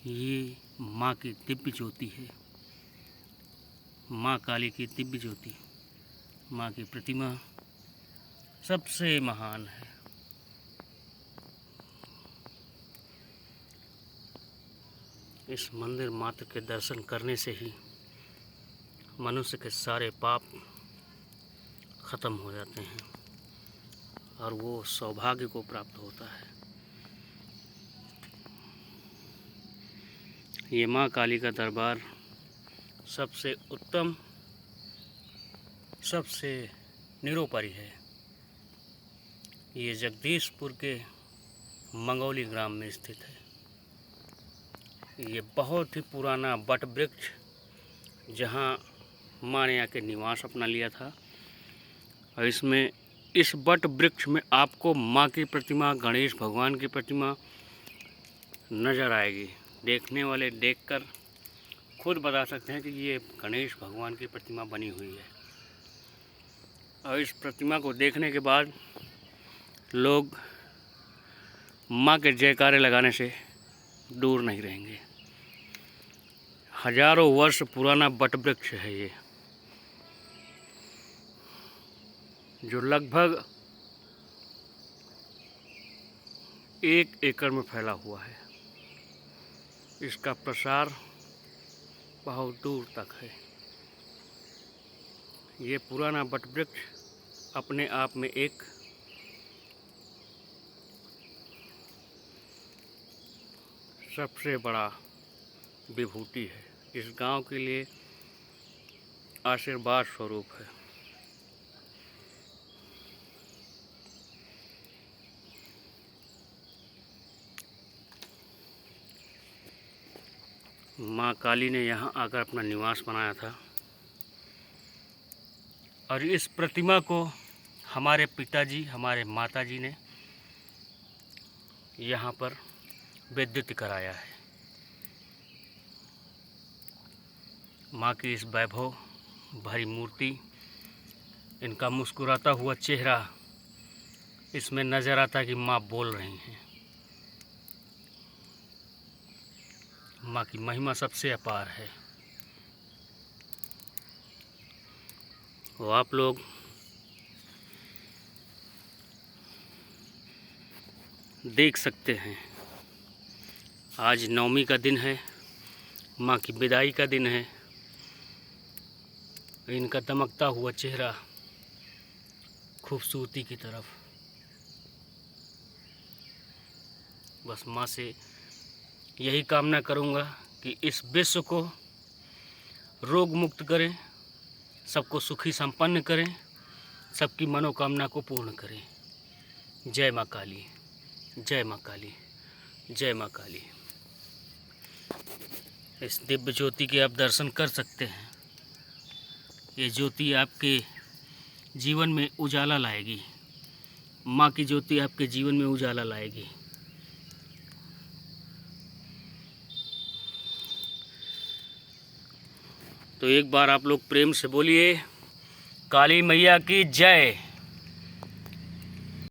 ये माँ की दिव्य ज्योति है, माँ काली की दिव्य ज्योति। माँ की प्रतिमा सबसे महान है। इस मंदिर मात्र के दर्शन करने से ही मनुष्य के सारे पाप खत्म हो जाते हैं और वो सौभाग्य को प्राप्त होता है। ये माँ काली का दरबार सबसे उत्तम, सबसे निरोपरि है। ये जगदीशपुर के मंगौली ग्राम में स्थित है। ये बहुत ही पुराना बट वृक्ष, जहाँ माँ ने आके निवास अपना लिया था। और इस बट वृक्ष में आपको माँ की प्रतिमा, गणेश भगवान की प्रतिमा नज़र आएगी। देखने वाले देखकर खुद बता सकते हैं कि ये गणेश भगवान की प्रतिमा बनी हुई है। और इस प्रतिमा को देखने के बाद लोग माँ के जयकारे लगाने से दूर नहीं रहेंगे। हजारों वर्ष पुराना बट वृक्ष है ये, जो लगभग 1 एकड़ में फैला हुआ है। इसका प्रसार बहुत दूर तक है। ये पुराना बट वृक्ष अपने आप में एक सबसे बड़ा विभूति है। इस गांव के लिए आशीर्वाद स्वरूप है। माँ काली ने यहाँ आकर अपना निवास बनाया था और इस प्रतिमा को हमारे पिताजी, हमारे माताजी ने यहाँ पर विद्युत कराया है। माँ की इस वैभव भरी मूर्ति, इनका मुस्कुराता हुआ चेहरा, इसमें नज़र आता है कि माँ बोल रही हैं। माँ की महिमा सबसे अपार है। वो आप लोग देख सकते हैं। आज नवमी का दिन है, माँ की विदाई का दिन है। इनका दमकता हुआ चेहरा खूबसूरती की तरफ। बस माँ से यही कामना करूँगा कि इस विश्व को रोग मुक्त करें, सबको सुखी संपन्न करें, सबकी मनोकामना को पूर्ण करें। जय माँ काली, जय माँ काली, जय माँ काली। इस दिव्य ज्योति के आप दर्शन कर सकते हैं। ये ज्योति आपके जीवन में उजाला लाएगी। माँ की ज्योति आपके जीवन में उजाला लाएगी। तो एक बार आप लोग प्रेम से बोलिए, काली मैया की जय।